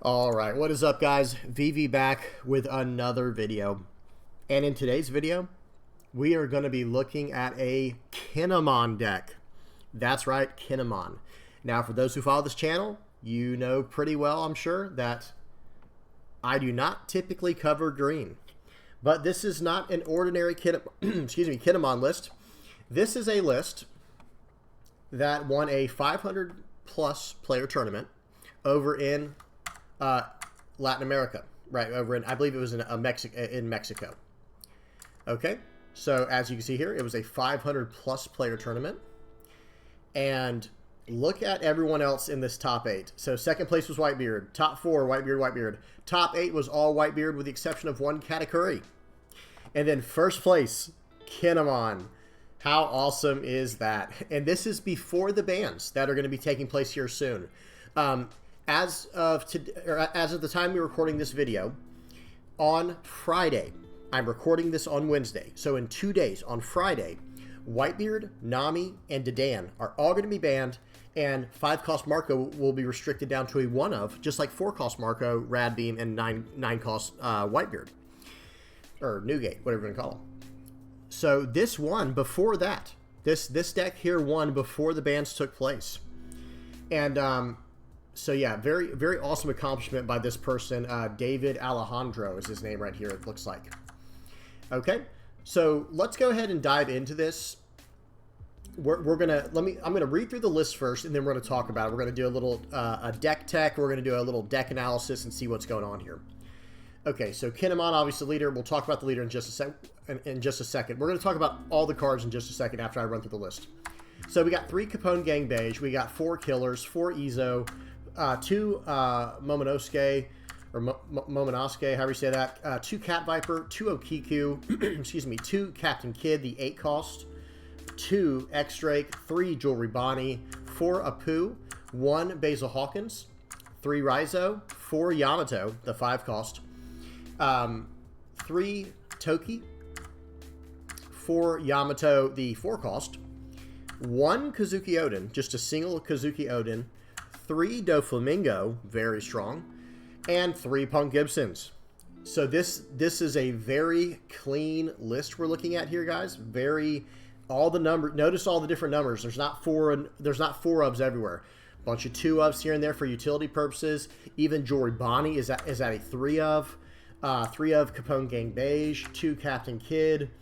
All right, what is up, guys? VV back with another video. And in today's video, we are going to be looking at a Kinemon deck. That's right, Kinemon. Now, for those who follow this channel, you know pretty well, I'm sure, that I do not typically cover green. But this is not an ordinary Kinemon list. This is a list that won a 500-plus player tournament over in Latin America, right, over in, I believe it was in Mexico. Okay, so as you can see here, it was a 500-plus player tournament. And look at everyone else in this top 8. So second place was Whitebeard. Top 4, Whitebeard. Top 8 was all Whitebeard with the exception of one Katakuri. And then first place, Kinemon. How awesome is that? And this is before the bans that are going to be taking place here soon. As of the time we're recording this video, on Friday, I'm recording this on Wednesday. So in 2 days, on Friday, Whitebeard, Nami, and Dedan are all going to be banned, and 5-cost Marco will be restricted down to a 1 of, just like 4-cost Marco, Radbeam, and 9-cost Whitebeard. Or Newgate, whatever you want to call them. So this won before that. This deck here won before the bans took place. And so yeah, very, very awesome accomplishment by this person. David Alejandro is his name right here, it looks like. Okay, so let's go ahead and dive into this. I'm gonna read through the list first, and then we're gonna talk about it. We're gonna do a little a deck tech. We're gonna do a little deck analysis and see what's going on here. Okay, so Kinemon, obviously leader. We'll talk about the leader in just a second. We're gonna talk about all the cards in just a second after I run through the list. So we got 3 Capone Gang Beige, we got 4 Killers, 4 Izo, 2 Momonosuke, or Momonosuke, however you say that, 2 Cat Viper, 2 Okiku, excuse me, 2 Captain Kid, the 8-cost, 2 X-Drake, 3 Jewelry Bonnie, 4 Apu, 1 Basil Hawkins, 3 Raizo, 4 Yamato, the 5-cost, 3 Toki, 4 Yamato, the 4-cost, 1 Kazuki Odin, just a single Kazuki Odin, 3 Doflamingo, very strong, and 3 Punk Gibsons. So this is a very clean list we're looking at here, guys. All the numbers. Notice all the different numbers. There's not 4 ofs everywhere. Bunch of 2 ofs here and there for utility purposes. Even Jewelry Bonnie is at a 3 of. 3 of Capone Gang Beige, 2 Captain Kid,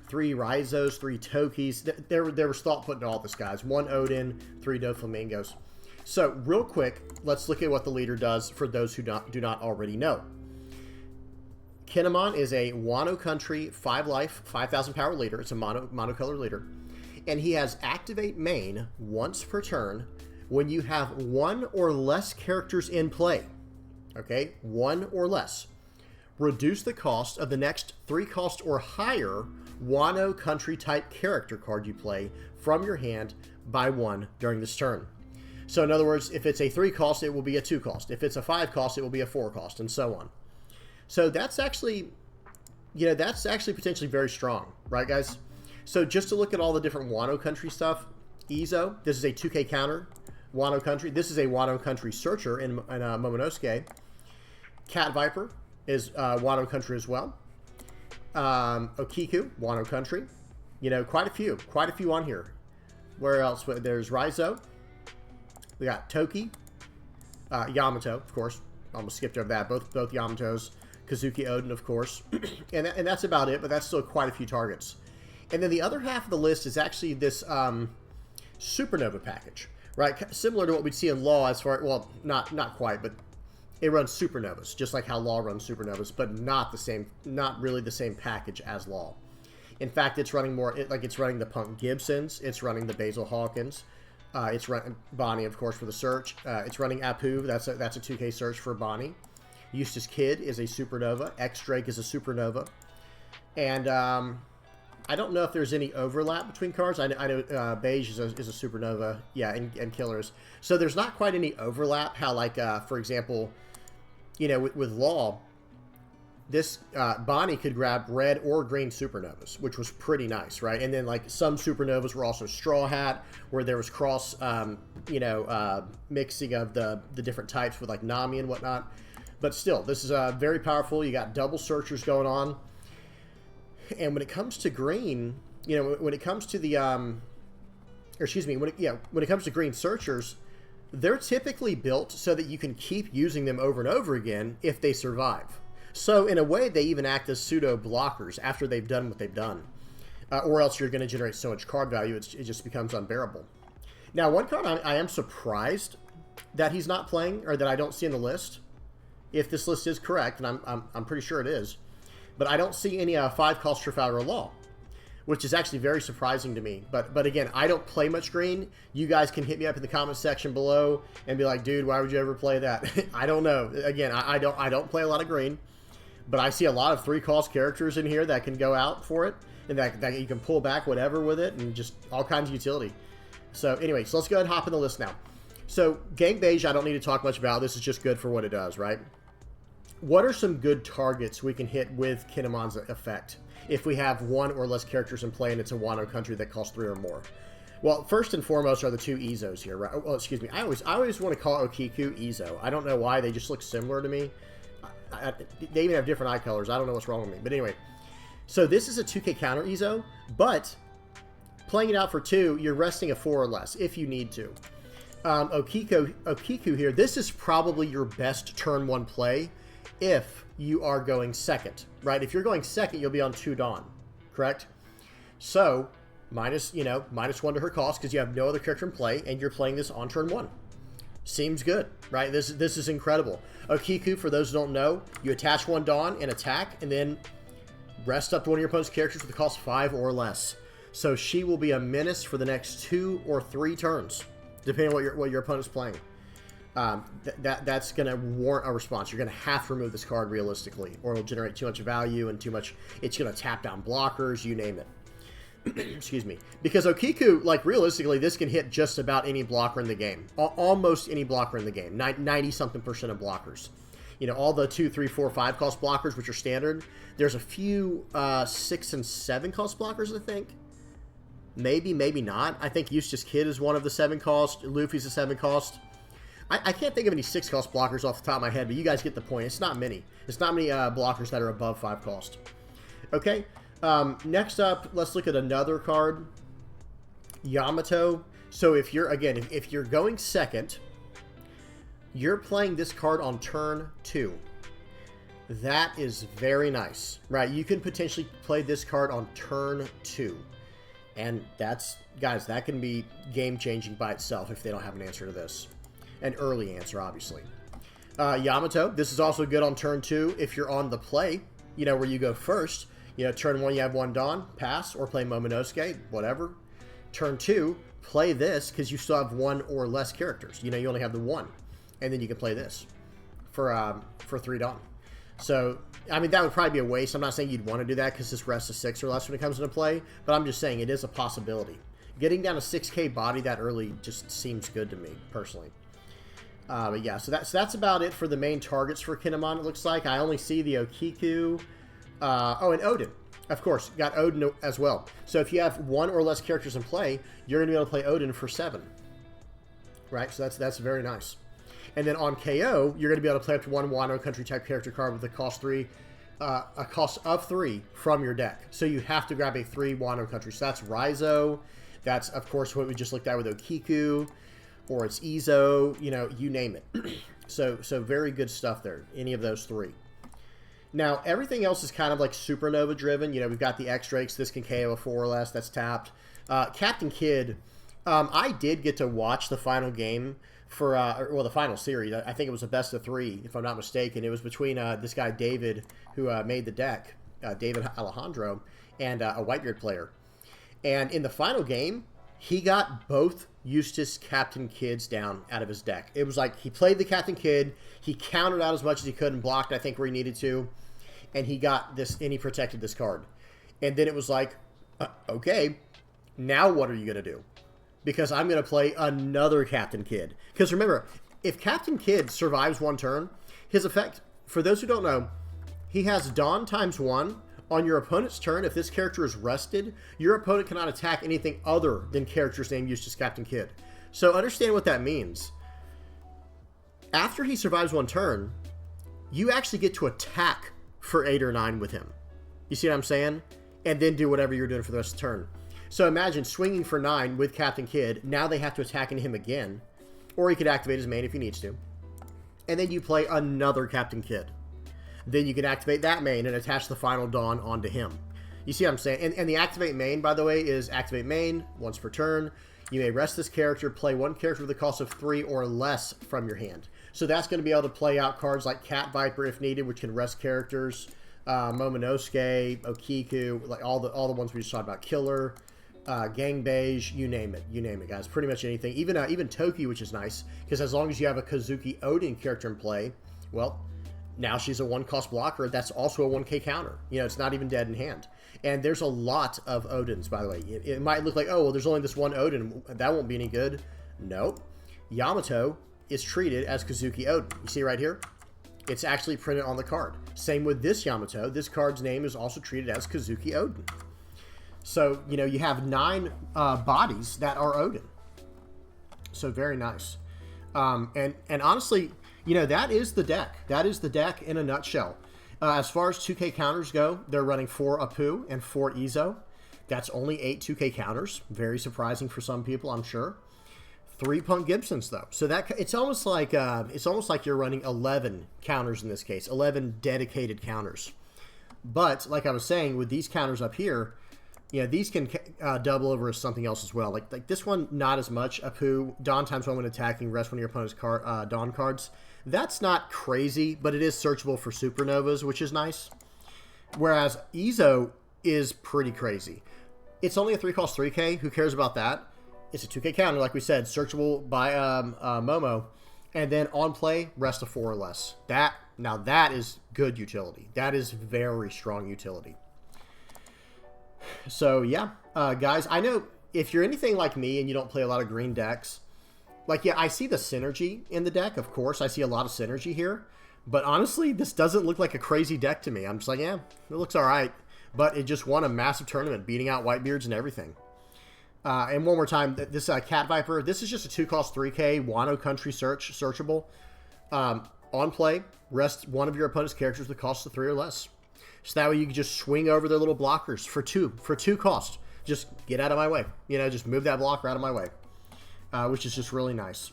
3 Raizos, 3 Tokis. There was thought put into all this, guys. 1 Odin, 3 Doflamingos. So, real quick, let's look at what the leader does for those who do not already know. Kinemon is a Wano Country 5-life, 5,000 power leader. It's a monocolor leader. And he has Activate Main once per turn when you have 1 or less characters in play. Okay? 1 or less. Reduce the cost of the next 3-cost or higher Wano Country type character card you play from your hand by 1 during this turn. So in other words, if it's a 3-cost, it will be a 2-cost. If it's a 5-cost, it will be a 4-cost, and so on. So that's actually, that's actually potentially very strong, right, guys? So just to look at all the different Wano Country stuff, Izo, this is a 2K counter. Wano Country, this is a Wano Country searcher in Momonosuke. Cat Viper is Wano Country as well. Okiku, Wano Country. Quite a few on here. Where else? There's Raizo. We got Toki, Yamato, of course. Almost skipped over that. Both Yamatos. Kazuki Odin, of course. and that's about it, but that's still quite a few targets. And then the other half of the list is actually this Supernova package, right? Similar to what we'd see in Law as far, well, not quite, but it runs Supernovas, just like how Law runs Supernovas, but not really the same package as Law. In fact, it's running it's running the Punk Gibsons, it's running the Basil Hawkins, it's running Bonnie, of course, for the search. It's running Apu. That's a 2K search for Bonnie. Eustace Kid is a Supernova. X-Drake is a Supernova. And I don't know if there's any overlap between cards. I know Beige is a Supernova. Yeah, and Killers. So there's not quite any overlap. How, like, for example, with Law, this Bonnie could grab red or green Supernovas, which was pretty nice, right? And then, like, some Supernovas were also Straw Hat, where there was cross, mixing of the different types with, like, Nami and whatnot. But still, this is very powerful. You got double searchers going on. And when it comes to green, you know, when it comes to the, or excuse me, when it comes to green searchers, they're typically built so that you can keep using them over and over again if they survive. So in a way, they even act as pseudo blockers after they've done what they've done. Or else you're going to generate so much card value, it just becomes unbearable. Now, one card I am surprised that he's not playing, or that I don't see in the list, if this list is correct, and I'm pretty sure it is, but I don't see any 5-cost Trafalgar Law, which is actually very surprising to me. But again, I don't play much green. You guys can hit me up in the comment section below and be like, dude, why would you ever play that? I don't know. Again, I don't play a lot of green, but I see a lot of 3-cost characters in here that can go out for it, and that you can pull back whatever with it, and just all kinds of utility. So anyway, so let's go ahead and hop in the list now. So Gang Beige, I don't need to talk much about. This is just good for what it does, right? What are some good targets we can hit with Kinemon's effect if we have 1 or less characters in play and it's a Wano country that costs 3 or more? Well, first and foremost are the 2 Izos here, right? Oh, excuse me. I always want to call Okiku Izo. I don't know why. They just look similar to me. They even have different eye colors. I don't know what's wrong with me. But anyway, so this is a 2K counter Izo, but playing it out for 2, you're resting a 4 or less if you need to. Okiku here, this is probably your best turn 1 play if you are going second, right? If you're going second, you'll be on 2 Dawn, correct? So, minus 1 to her cost because you have no other character in play and you're playing this on turn 1. Seems good, right? This is incredible. Okiku, for those who don't know, you attach 1 Dawn and attack and then rest up to one of your opponent's characters with a cost 5 or less. So she will be a menace for the next 2 or 3 turns, depending on what your opponent's playing. That's going to warrant a response. You're going to have to remove this card realistically, or it'll generate too much value and too much. It's going to tap down blockers, you name it. Excuse me. Because Okiku, like realistically, this can hit just about any blocker in the game. Almost any blocker in the game. 90-something% of blockers. You know, all the 2, 3, 4, 5 cost blockers, which are standard. There's a few 6 and 7 cost blockers, I think. Maybe, maybe not. I think Eustace Kid is one of the 7 cost. Luffy's a 7 cost. I can't think of any 6 cost blockers off the top of my head, but you guys get the point. It's not many. It's not many blockers that are above 5 cost. Okay. Next up, let's look at another card. Yamato. So if you're, again, if you're going second, you're playing this card on turn 2. That is very nice, right? You can potentially play this card on turn 2. And that's, guys, that can be game-changing by itself if they don't have an answer to this. An early answer, obviously. Yamato, this is also good on turn 2 if you're on the play, you know, where you go first. You know, turn 1, you have 1 Dawn, pass, or play Momonosuke, whatever. Turn 2, play this, because you still have 1 or less characters. You know, you only have the 1. And then you can play this for 3 Dawn. So, I mean, that would probably be a waste. I'm not saying you'd want to do that because this rests a 6 or less when it comes into play, but I'm just saying it is a possibility. Getting down a 6K body that early just seems good to me, personally. But yeah, so that's about it for the main targets for Kinemon, it looks like. I only see the Okiku. Oh, and Odin. Of course, got Odin as well. So if you have 1 or less characters in play, you're going to be able to play Odin for 7. Right? So that's very nice. And then on KO, you're going to be able to play up to 1 Wano country type character card with a cost of 3 from your deck. So you have to grab a 3 Wano country. So that's Raizo. That's, of course, what we just looked at with Okiku. Or it's Izo. You know, you name it. So very good stuff there. Any of those 3. Now, everything else is kind of like Supernova driven. You know, we've got the X-Drakes. This can KO a 4 or less. That's tapped. Captain Kidd. I did get to watch the final game for, well, the final series. I think it was a best of 3, if I'm not mistaken. It was between this guy, David, who made the deck, David Alejandro, and a Whitebeard player. And in the final game, he got both Eustace Captain Kidds down out of his deck. It was like he played the Captain Kidd, he countered out as much as he could and blocked, I think, where he needed to, and he got this, and he protected this card. And then it was like, okay, now what are you going to do? Because I'm going to play another Captain Kidd. Because remember, if Captain Kidd survives 1 turn, his effect, for those who don't know, he has Dawn ×1. On your opponent's turn, if this character is rested, your opponent cannot attack anything other than characters named Eustace Captain Kidd. So understand what that means. After he survives 1 turn, you actually get to attack for 8 or 9 with him. You see what I'm saying? And then do whatever you're doing for the rest of the turn. So imagine swinging for 9 with Captain Kidd. Now they have to attack into him again. Or he could activate his main if he needs to. And then you play another Captain Kidd. Then you can activate that main and attach the final Dawn onto him. You see what I'm saying? And the activate main, by the way, is activate main once per turn. You may rest this character, play one character with the cost of 3 or less from your hand. So that's going to be able to play out cards like Cat Viper if needed, which can rest characters. Momonosuke, Okiku, like all the ones we just talked about. Killer, Gang Beige, you name it, guys. Pretty much anything. Even Toki, which is nice, because as long as you have a Kazuki Odin character in play, well, now she's a 1-cost blocker. That's also a 1k counter. You know, it's not even dead in hand. And there's a lot of Odins, by the way. It might look like, oh, well, there's only this one Odin. That won't be any good. Nope. Yamato is treated as Kazuki Odin. You see right here? It's actually printed on the card. Same with this Yamato. This card's name is also treated as Kazuki Odin. So, you know, you have 9 bodies that are Odin. So very nice. And honestly, you know, that is the deck. That is the deck in a nutshell. As far as 2K counters go, they're running 4 Apu and 4 Izo. That's only 8 2K counters. Very surprising for some people, I'm sure. 3 Punk Gibsons though, so that it's almost like you're running 11 counters in this case, 11 dedicated counters. But like I was saying, with these counters up here, you know, these can double over as something else as well. Like this one, not as much. Apu, Dawn times 1 when attacking, rest one of your opponent's Dawn cards. That's not crazy, but it is searchable for Supernovas, which is nice. Whereas Izo is pretty crazy. It's only a 3-cost 3K. Who cares about that? It's a 2K counter, like we said, searchable by Momo. And then on play, rest of 4 or less. Now that is good utility. That is very strong utility. So yeah, guys, I know if you're anything like me and you don't play a lot of green decks, like, yeah, I see the synergy in the deck, of course. I see a lot of synergy here. But honestly, this doesn't look like a crazy deck to me. I'm just like, yeah, it looks all right. But it just won a massive tournament, beating out Whitebeards and everything. And one more time, this Cat Viper, this is just a 2-cost 3K, Wano Country searchable. On play, rest one of your opponent's characters with the cost of 3 or less. So that way you can just swing over their little blockers for 2 cost. Just get out of my way. You know, just move that blocker out of my way. Which is just really nice.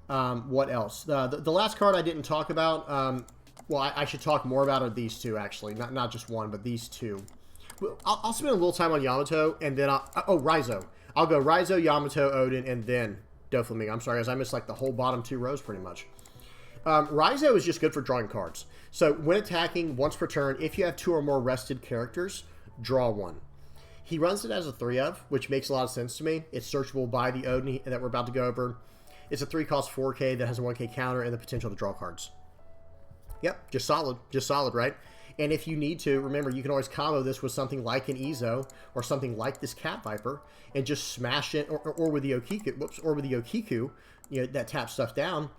What else? The last card I didn't talk about. Well, I should talk more about these 2, actually. Not just one, but these 2. I'll spend a little time on Yamato, and then Raizo. I'll go Raizo, Yamato, Odin, and then Doflamingo. I'm sorry, guys. I missed like the whole bottom 2 rows pretty much. Raizo is just good for drawing cards. So when attacking once per turn, if you have 2 or more rested characters, draw 1. He runs it as a 3 of, which makes a lot of sense to me. It's searchable by the Odin that we're about to go over. It's a 3-cost 4K that has a 1K counter and the potential to draw cards. Yep, just solid. Just solid, right? And if you need to, remember, you can always combo this with something like an Izo or something like this Cat Viper and just smash it, or with the Okiku, you know, that taps stuff down,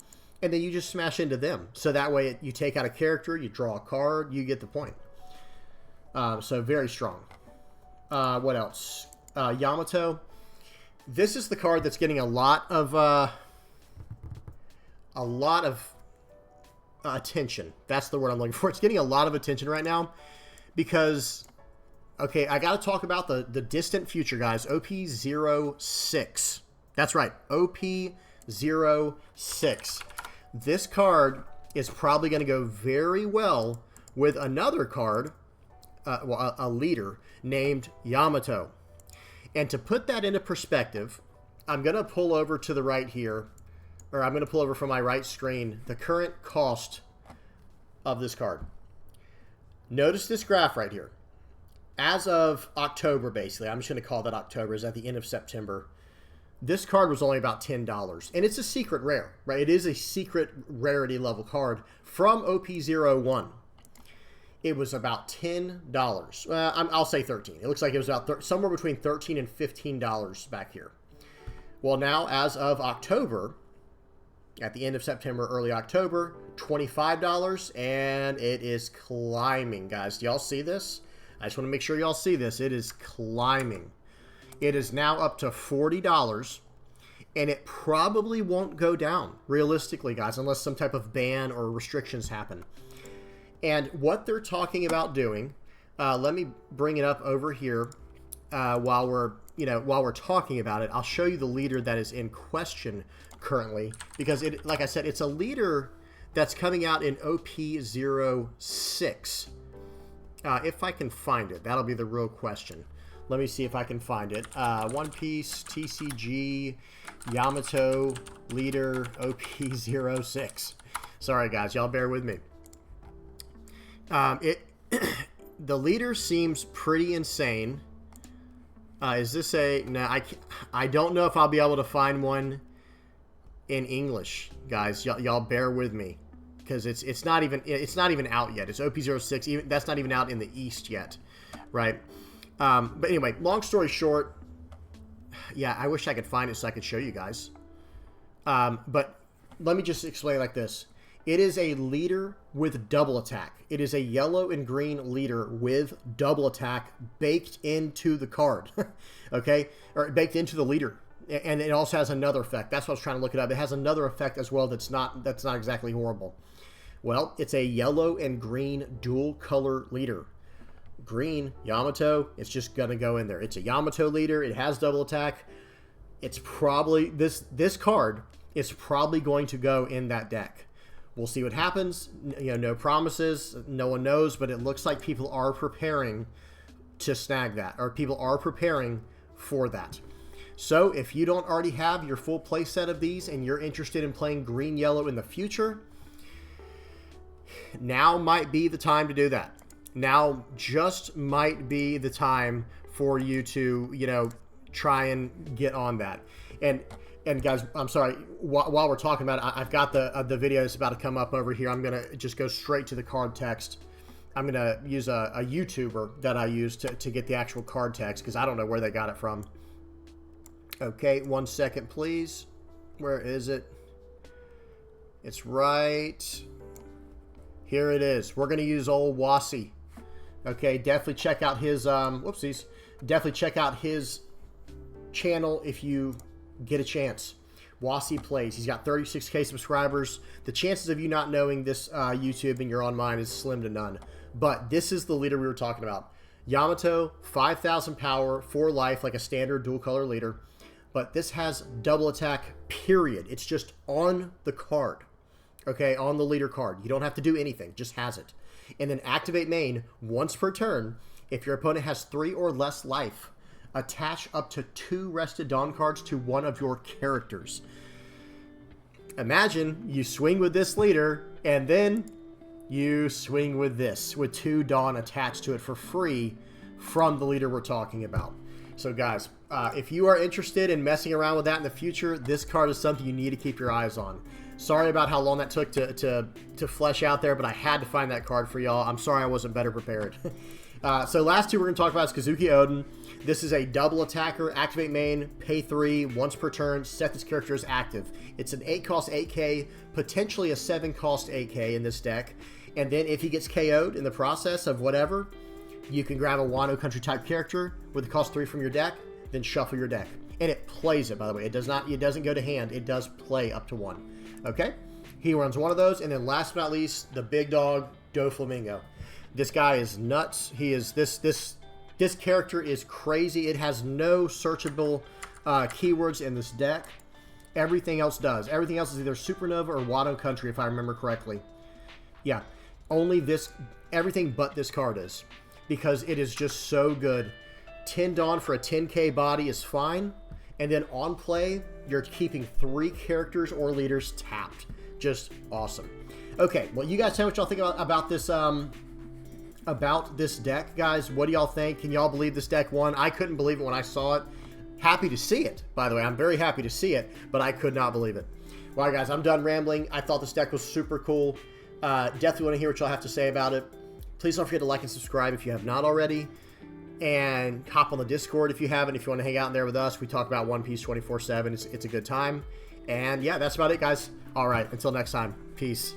and then you just smash into them. So that way you take out a character, you draw a card, you get the point. So very strong. What else? Yamato. This is the card that's getting a lot of attention. That's the word I'm looking for. It's getting a lot of attention right now because, okay, I got to talk about the distant future, guys. OP-06. That's right, OP-06. This card is probably going to go very well with another card, a leader named Yamato. And to put that into perspective, I'm going to pull over to the right here, or I'm going to pull over from my right screen, the current cost of this card. Notice this graph right here. As of October, basically, I'm just going to call that October, is at the end of September. This card was only about $10, and it's a secret rare, right? It is a secret rarity level card from OP-01. It was about $10. I'll say $13. It looks like it was about somewhere between $13 and $15 back here. Well, now, as of October, at the end of September, early October, $25, and it is climbing, guys. Do y'all see this? I just want to make sure y'all see this. It is climbing. It is now up to $40, And it probably won't go down, realistically, guys, unless some type of ban or restrictions happen. And what they're talking about doing, let me bring it up over here while we're talking about it. I'll show you the leader that is in question currently, because like I said, it's a leader that's coming out in OP-06. If I can find it, that'll be the real question. Let me see if I can find it. One Piece, TCG, Yamato, leader, OP-06. Sorry, guys. Y'all bear with me. The leader seems pretty insane. Is this a... No, I don't know if I'll be able to find one in English, guys. Y'all bear with me, because it's not even out yet. It's OP-06. Even that's not even out in the East yet, right? But anyway, long story short, yeah, I wish I could find it so I could show you guys. But let me just explain like this. It is a leader with double attack. It is a yellow and green leader with double attack baked into the card, okay? Or baked into the leader. And it also has another effect. That's what I was trying to look it up. It has another effect as well that's not exactly horrible. Well, it's a yellow and green dual color leader. Green, Yamato, it's just going to go in there. It's a Yamato leader. It has double attack. It's probably, this card is probably going to go in that deck. We'll see what happens. You know, no promises. No one knows, but it looks like people are preparing to snag that, or people are preparing for that. So if you don't already have your full play set of these and you're interested in playing green, yellow in the future, now might be the time to do that. Now just might be the time for you to, you know, try and get on that. And guys, I'm sorry, while we're talking about it, I've got the video that's about to come up over here. I'm going to just go straight to the card text. I'm going to use a YouTuber that I use to get the actual card text, because I don't know where they got it from. Okay, 1 second, please. Where is it? It's right here. It is. We're going to use old Wasi. Okay, definitely check out his, whoopsies. Definitely check out his channel if you get a chance. Wasi Plays. He's got 36K subscribers. The chances of you not knowing this YouTube and you're on mine is slim to none. But this is the leader we were talking about. Yamato, 5,000 power, 4 life, like a standard dual color leader. But this has double attack, period. It's just on the card. Okay, on the leader card. You don't have to do anything. Just has it. And then activate main once per turn. If your opponent has 3 or less life, attach up to 2 Rested Dawn cards to one of your characters. Imagine you swing with this leader, and then you swing with this, with 2 Dawn attached to it for free from the leader we're talking about. So guys, if you are interested in messing around with that in the future, this card is something you need to keep your eyes on. Sorry about how long that took to flesh out there, but I had to find that card for y'all. I'm sorry I wasn't better prepared. So last two we're going to talk about is Kazuki Odin. This is a double attacker, activate main, pay 3, once per turn, set this character as active. It's an 8 cost 8k, potentially a 7 cost 8k in this deck. And then if he gets KO'd in the process of whatever, you can grab a Wano country type character with the cost 3 from your deck, then shuffle your deck. And it plays it, by the way. It doesn't go to hand. It does play up to 1. Okay? He runs one of those. And then last but not least, the big dog, Doflamingo. This guy is nuts. He is this character is crazy. It has no searchable keywords in this deck. Everything else does. Everything else is either Supernova or Wano country, if I remember correctly. Yeah. Only this, everything but this card is. Because it is just so good. 10 Dawn for a 10k body is fine. And then on play, you're keeping 3 characters or leaders tapped. Just awesome. Okay, well, you guys tell me what y'all think about this deck, guys. What do y'all think? Can y'all believe this deck won? I couldn't believe it when I saw it. Happy to see it, by the way. I'm very happy to see it, but I could not believe it. Well, right, guys, I'm done rambling. I thought this deck was super cool. Definitely want to hear what y'all have to say about it. Please don't forget to like and subscribe if you have not already. And hop on the Discord if you haven't. If you want to hang out in there with us, we talk about One Piece 24/7. It's a good time. And yeah, that's about it, guys. All right, until next time. Peace.